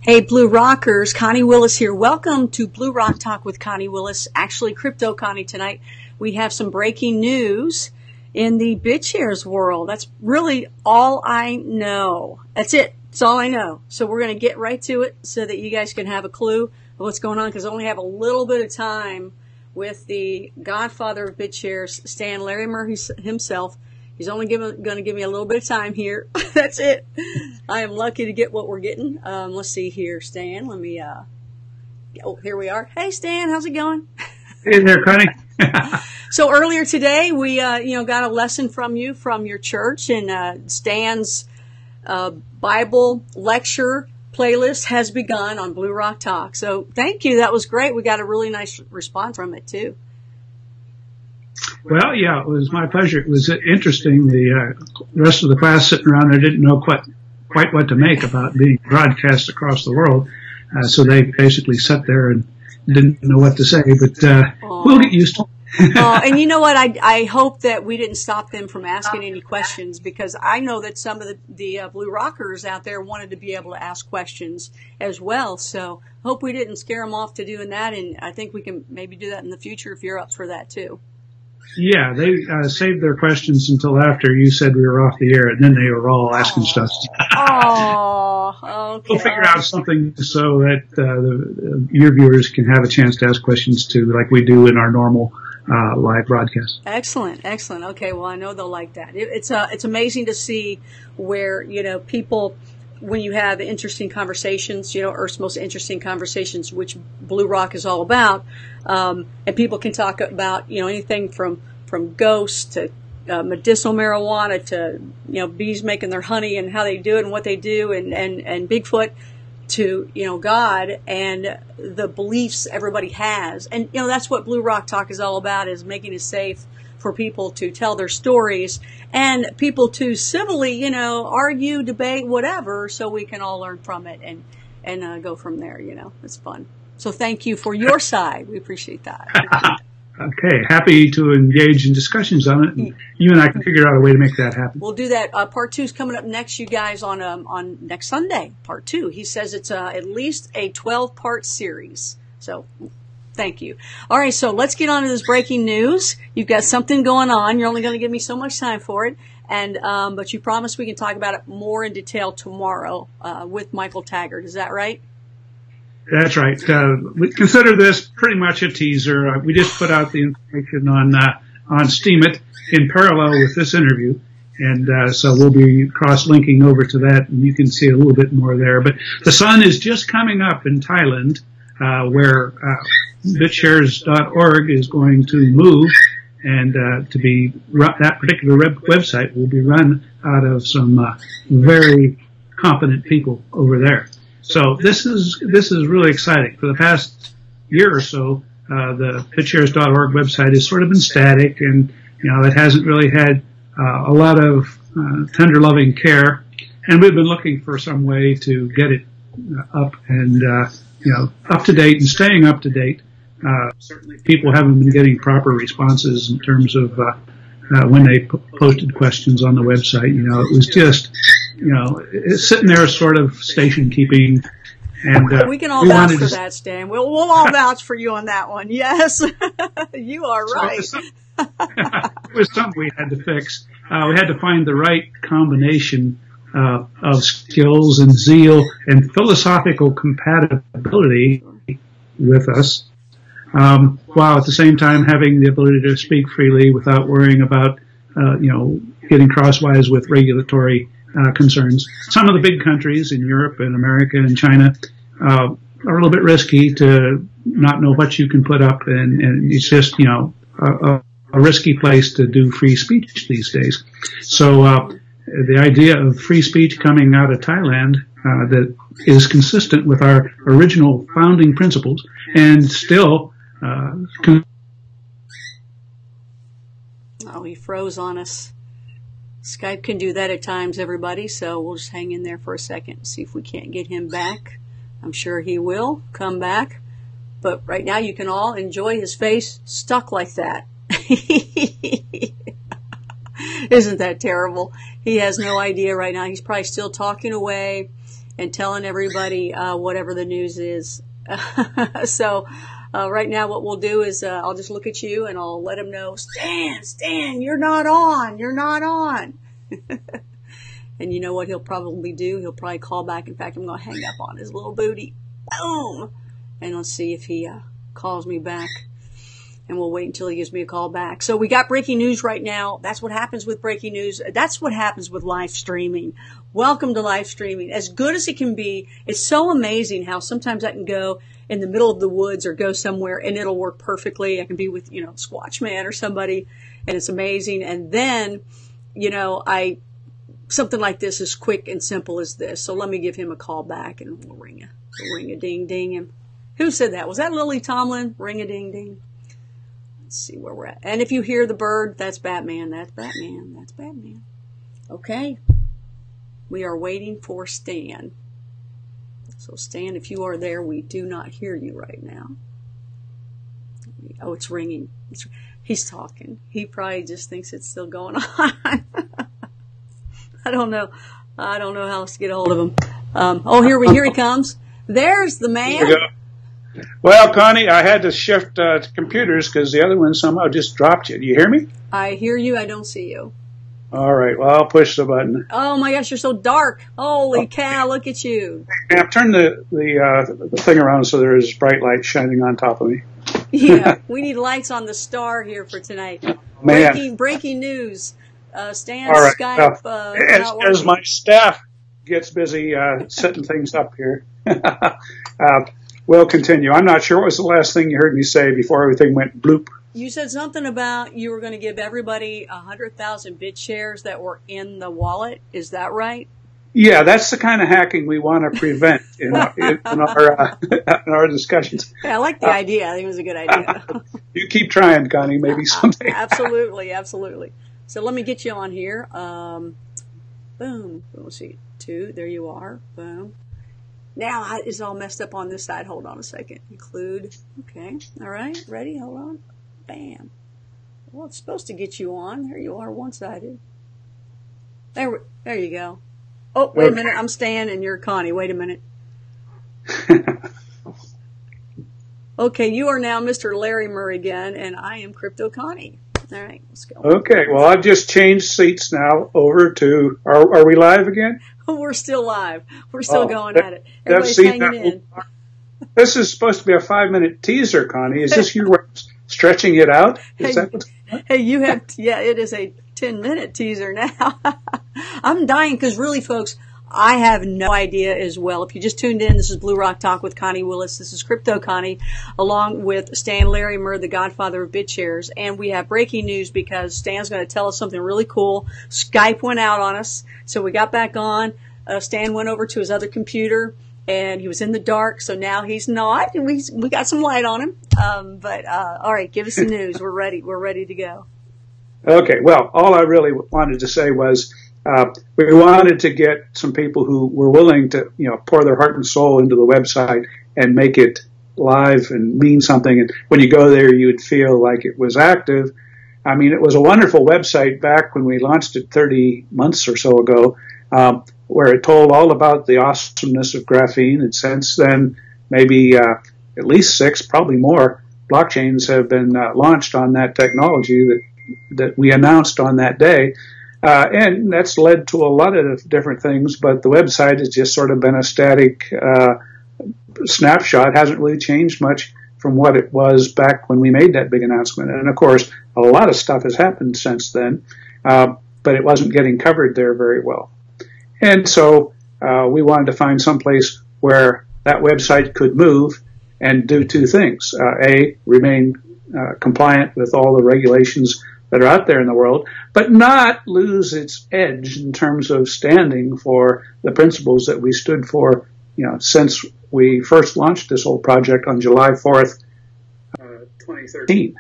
Hey, Blue Rockers, Connie Willis here. Welcome to Blue Rock Talk with Connie Willis. Actually, Crypto Connie tonight. We have some breaking news in the bitshares world. That's really all I know. That's it. That's all I know. So we're going to get right to it so that you guys can have a clue of what's going on, because I only have a little bit of time with the godfather of bitshares, Stan Larimer himself. He's only going to give me a little bit of time here. That's it. I am lucky to get what we're getting. Let's see here, Stan. Let me, oh, here we are. Hey, Stan, how's it going? Hey there, Connie. So earlier today, we, got a lesson from you from your church, and Stan's Bible lecture playlist has begun on Blue Rock Talk. So thank you. That was great. We got a really nice response from it, too. Well, yeah, it was my pleasure. It was interesting. The rest of the class sitting around there didn't know quite what to make about being broadcast across the world. So they basically sat there and didn't know what to say, but we'll get used to it. And you know what? I hope that we didn't stop them from asking any questions, because I know that some of the Blue Rockers out there wanted to be able to ask questions as well. So hope we didn't scare them off to doing that, and I think we can maybe do that in the future if you're up for that too. Yeah, they saved their questions until after you said we were off the air, and then they were all asking stuff. Oh, okay. We'll figure out something so that your viewers can have a chance to ask questions too, like we do in our normal live broadcast. Excellent. Okay, well, I know they'll like that. It's amazing to see where, people, when you have interesting conversations, Earth's most interesting conversations, which Blue Rock is all about, and people can talk about, anything from ghosts to medicinal marijuana to, bees making their honey and how they do it and what they do, and Bigfoot to, God and the beliefs everybody has. And, that's what Blue Rock Talk is all about, is making it safe for people to tell their stories and people to civilly, argue, debate, whatever, so we can all learn from it and go from there. It's fun. So thank you for your side. We appreciate that. Okay, happy to engage in discussions on it. And you and I can figure out a way to make that happen. We'll do that. Part 2 is coming up next, you guys, on next Sunday. Part 2. He says it's at least a 12-part series. So. Thank you. All right, so let's get on to this breaking news. You've got something going on. You're only going to give me so much time for it, and but you promised we can talk about it more in detail tomorrow with Michael Taggart. Is that right? That's right. We consider this pretty much a teaser. We just put out the information on STEEMIT in parallel with this interview, and so we'll be cross-linking over to that, and you can see a little bit more there. But the sun is just coming up in Thailand, where bitshares.org is going to move, and that particular website will be run out of some very competent people over there. So this is really exciting. For the past year or so, the bitshares.org website has sort of been static, and it hasn't really had a lot of tender loving care, and we've been looking for some way to get it up and up to date and staying up to date. Certainly people haven't been getting proper responses in terms of when they posted questions on the website. It was just, it's sitting there sort of station keeping. And we can all vouch for that, Stan. We'll all vouch for you on that one. Yes, you are right. So it was something we had to fix. We had to find the right combination of skills and zeal and philosophical compatibility with us, while at the same time having the ability to speak freely without worrying about, getting crosswise with regulatory concerns. Some of the big countries in Europe and America and China are a little bit risky to not know what you can put up, and it's just, a risky place to do free speech these days. So the idea of free speech coming out of Thailand that is consistent with our original founding principles and still Oh, he froze on us. Skype can do that at times, everybody, so we'll just hang in there for a second, see if we can't get him back. I'm sure he will come back. But right now you can all enjoy his face stuck like that. Isn't that terrible? He has no idea right now. He's probably still talking away and telling everybody whatever the news is. So right now what we'll do is I'll just look at you and I'll let him know, Stan, you're not on. And you know what he'll probably do? He'll probably call back. In fact, I'm going to hang up on his little booty. Boom! And let's see if he calls me back. And we'll wait until he gives me a call back. So we got breaking news right now. That's what happens with breaking news. That's what happens with live streaming. Welcome to live streaming. As good as it can be, it's so amazing how sometimes I can go in the middle of the woods or go somewhere and it'll work perfectly. I can be with, Squatch Man or somebody, and it's amazing. And then, something like this is quick and simple as this. So let me give him a call back and we'll ring a ding ding. And who said that? Was that Lily Tomlin? Ring a ding ding. Let's see where we're at. And if you hear the bird, that's Batman. That's Batman. That's Batman. Okay. We are waiting for Stan. So Stan, if you are there, we do not hear you right now. Oh, it's ringing. He's talking. He probably just thinks it's still going on. I don't know how else to get a hold of him. Here he comes. There's the man. There we go. Well, Connie, I had to shift to computers because the other one somehow just dropped you. Do you hear me? I hear you. I don't see you. All right. Well, I'll push the button. Oh my gosh, you're so dark. Holy cow, look at you. Now, turn the thing around so there is bright light shining on top of me. Yeah, we need lights on the star here for tonight. Man. Breaking news. Stan's All right. Skype. As my staff gets busy setting things up here, we'll continue. I'm not sure what was the last thing you heard me say before everything went bloop. You said something about you were going to give everybody 100,000 bit shares that were in the wallet. Is that right? Yeah, that's the kind of hacking we want to prevent in our discussions. Yeah, I like the idea. I think it was a good idea. You keep trying, Connie. Maybe someday. Absolutely. So let me get you on here. Boom. Let's see. 2. There you are. Boom. Now it's all messed up on this side. Hold on a second. Include. Okay. All right. Ready? Hold on. Bam. Well, it's supposed to get you on. There you are, one-sided. There you go. Oh, wait a minute. I'm Stan and you're Connie. Wait a minute. Okay, you are now Mr. Larimer again, and I am cryptoconnie. All right, let's go. Okay, well, I've just changed seats now over to, are we live again? We're still live. We're still going at it. Everybody's hanging in. This is supposed to be a 5-minute teaser, Connie. Is this your way of stretching it out? Hey, you have, it is a 10-minute teaser now. I'm dying because really, folks, I have no idea as well. If you just tuned in, this is Blue Rock Talk with Connie Willis. This is Crypto Connie, along with Stan Larimer, the godfather of BitShares. And we have breaking news because Stan's going to tell us something really cool. Skype went out on us, so we got back on. Stan went over to his other computer, and he was in the dark, so now he's not. And we got some light on him. All right, give us the news. We're ready. We're ready to go. Okay, well, all I really wanted to say was we wanted to get some people who were willing to, pour their heart and soul into the website and make it live and mean something. And when you go there, you'd feel like it was active. I mean, it was a wonderful website back when we launched it 30 months or so ago, where it told all about the awesomeness of graphene. And since then, maybe at least 6, probably more, blockchains have been launched on that technology that we announced on that day. And that's led to a lot of different things, but the website has just sort of been a static snapshot. It hasn't really changed much from what it was back when we made that big announcement. And, of course, a lot of stuff has happened since then, but it wasn't getting covered there very well. And so we wanted to find some place where that website could move and do 2 things. A, remain compliant with all the regulations that are out there in the world, but not lose its edge in terms of standing for the principles that we stood for, since we first launched this whole project on July 4th, 2013.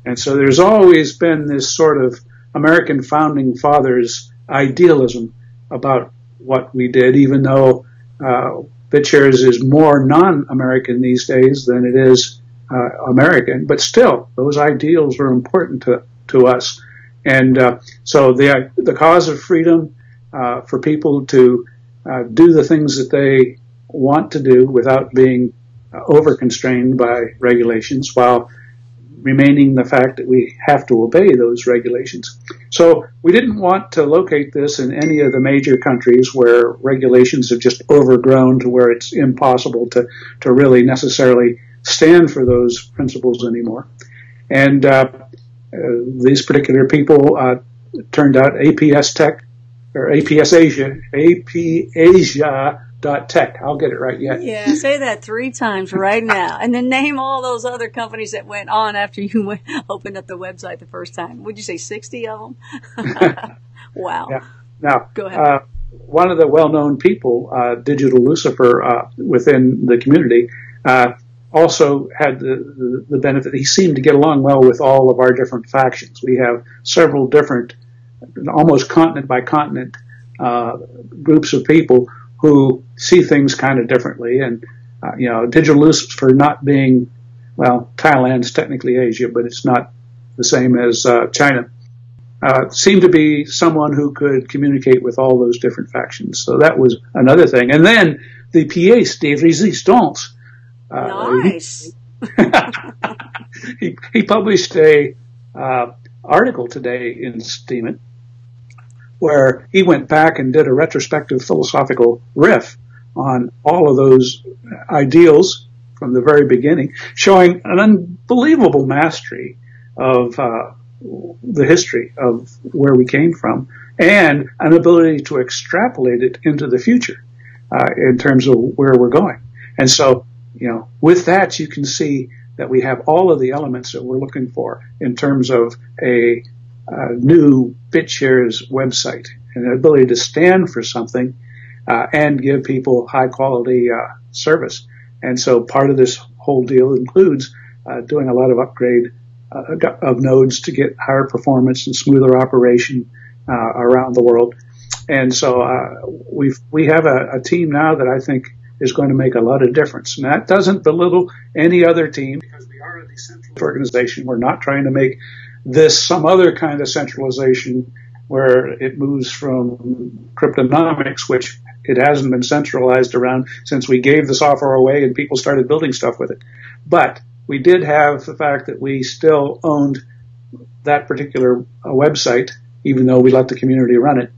And so there's always been this sort of American founding fathers idealism about what we did, even though BitShares is more non-American these days than it is American. But still, those ideals are important to us. And so the cause of freedom for people to do the things that they want to do without being over-constrained by regulations, while remaining the fact that we have to obey those regulations. So we didn't want to locate this in any of the major countries where regulations have just overgrown to where it's impossible to really necessarily stand for those principles anymore. And these particular people turned out APS Tech, or APS Asia, APAsia.tech. I'll get it right yet. Yeah, say that 3 times right now. And then name all those other companies that went on after you opened up the website the first time. Would you say 60 of them? Wow. Yeah. Now, go ahead. One of the well-known people, Digital Lucifer, within the community, also had the benefit. He seemed to get along well with all of our different factions. We have several different, almost continent by continent, groups of people who see things kind of differently. And, Digital Lucifer not being, well, Thailand's technically Asia, but it's not the same as China, seemed to be someone who could communicate with all those different factions. So that was another thing. And then the pièce de résistance. Nice. He published a article today in STEEMIT where he went back and did a retrospective philosophical riff on all of those ideals from the very beginning, showing an unbelievable mastery of the history of where we came from and an ability to extrapolate it into the future in terms of where we're going. And so, with that, you can see that we have all of the elements that we're looking for in terms of a new BitShares website and an ability to stand for something and give people high quality service. And so part of this whole deal includes doing a lot of upgrade of nodes to get higher performance and smoother operation around the world. And so we have a team now that I think is going to make a lot of difference. And that doesn't belittle any other team because we are a decentralized organization. We're not trying to make this some other kind of centralization where it moves from cryptonomics, which it hasn't been centralized around since we gave the software away and people started building stuff with it. But we did have the fact that we still owned that particular website, even though we let the community run it.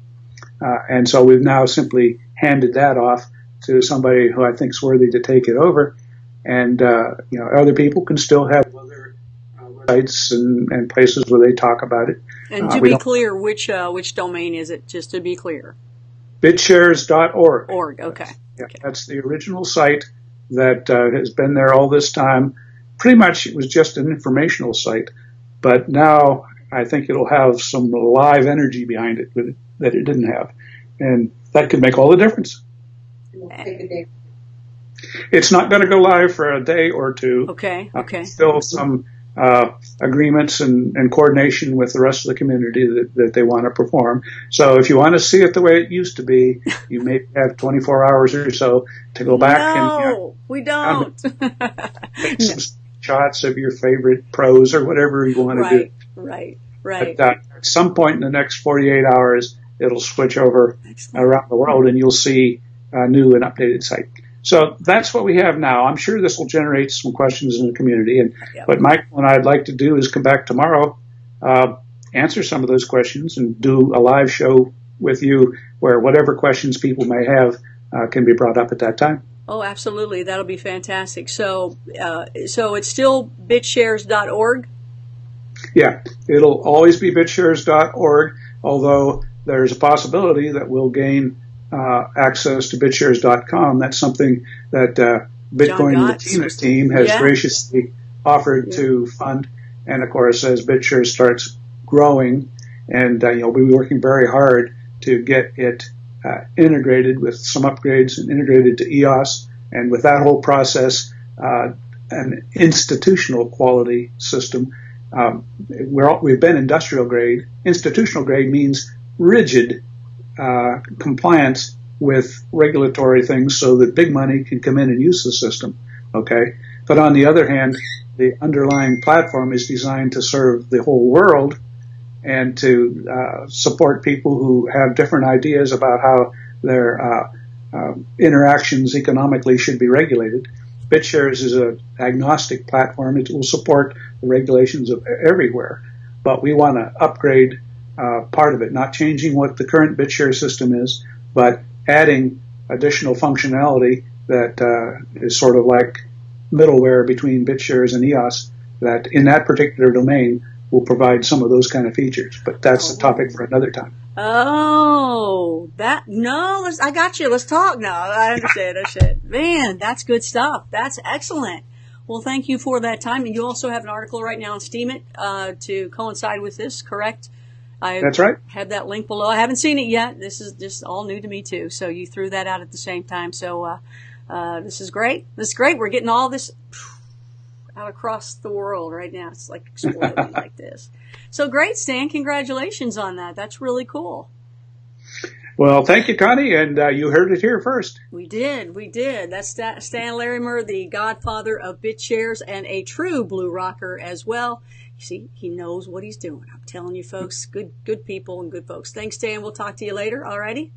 And so we've now simply handed that off to somebody who I think is worthy to take it over. And, other people can still have other sites and places where they talk about it. And to be clear, which domain is it, just to be clear? bitshares.org. Okay. Yeah, that's the original site that has been there all this time. Pretty much it was just an informational site, but now I think it'll have some live energy behind it that it didn't have. And that could make all the difference. It's not going to go live for a day or two. Okay. Still some agreements and coordination with the rest of the community that they want to perform. So if you want to see it the way it used to be, you may have 24 hours or so to go back and we don't. Take some shots of your favorite pros or whatever you want to do. Right. But at some point in the next 48 hours, it'll switch over around the world and you'll see a new and updated site. So that's what we have now. I'm sure this will generate some questions in the community. And what Michael and I'd like to do is come back tomorrow, answer some of those questions and do a live show with you where whatever questions people may have can be brought up at that time. Oh, absolutely. That'll be fantastic. So it's still bitshares.org? Yeah, it'll always be bitshares.org, although there's a possibility that we'll gain access to bitshares.com. That's something that Bitcoin Latina team has graciously offered to fund. And of course, as BitShares starts growing, and we'll be working very hard to get it integrated with some upgrades and integrated to EOS, and with that whole process, an institutional quality system. We've been industrial grade. Institutional grade means rigid compliance with regulatory things so that big money can come in and use the system. Okay. But on the other hand, the underlying platform is designed to serve the whole world and to support people who have different ideas about how their interactions economically should be regulated. BitShares is an agnostic platform. It will support the regulations of everywhere, but we want to upgrade part of it, not changing what the current BitShare system is, but adding additional functionality that is sort of like middleware between BitShares and EOS, that in that particular domain will provide some of those kind of features. But that's a topic for another time. Oh, I got you. Let's talk now. I understand. Man, that's good stuff. That's excellent. Well, thank you for that time. And you also have an article right now on STEEMIT to coincide with this, correct? That's right. Have that link below. I haven't seen it yet. This is just all new to me too. So you threw that out at the same time. So this is great. This is great. We're getting all this out across the world right now. It's like exploding like this. So great, Stan. Congratulations on that. That's really cool. Well, thank you, Connie, and you heard it here first. We did. That's Stan Larimer, the godfather of BitShares and a true blue rocker as well. You see, he knows what he's doing. I'm telling you, folks, good people and good folks. Thanks, Stan. We'll talk to you later. All righty?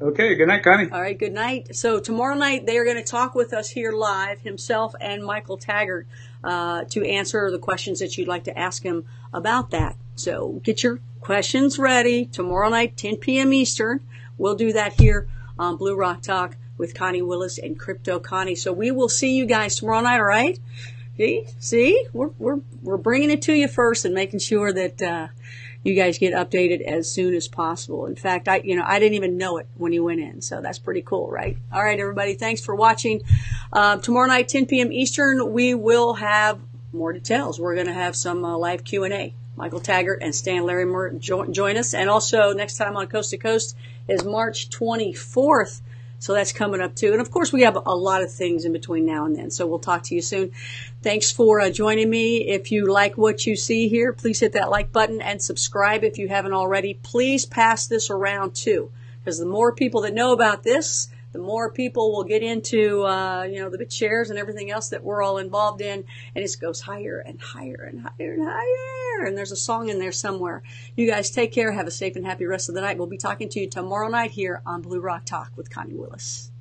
Okay. Good night, Connie. All right. Good night. So tomorrow night, they are going to talk with us here live, himself and Michael Taggart, to answer the questions that you'd like to ask him about that. So get your questions ready. Tomorrow night, 10 p.m. Eastern. We'll do that here on Blue Rock Talk with Connie Willis and Crypto Connie. So we will see you guys tomorrow night. All right? See, we're bringing it to you first and making sure that you guys get updated as soon as possible. In fact, I didn't even know it when you went in, so that's pretty cool, right? All right, everybody, thanks for watching. Tomorrow night, 10 p.m. Eastern, we will have more details. We're going to have some live Q&A. Michael Taggart and Stan Larimer join us, and also next time on Coast to Coast is March 24th. So that's coming up too. And of course, we have a lot of things in between now and then. So we'll talk to you soon. Thanks for joining me. If you like what you see here, please hit that like button and subscribe if you haven't already. Please pass this around too, because the more people that know about this, the more people will get into, the BitShares and everything else that we're all involved in. And it goes higher and higher and higher and higher. And there's a song in there somewhere. You guys take care. Have a safe and happy rest of the night. We'll be talking to you tomorrow night here on Blue Rock Talk with Connie Willis.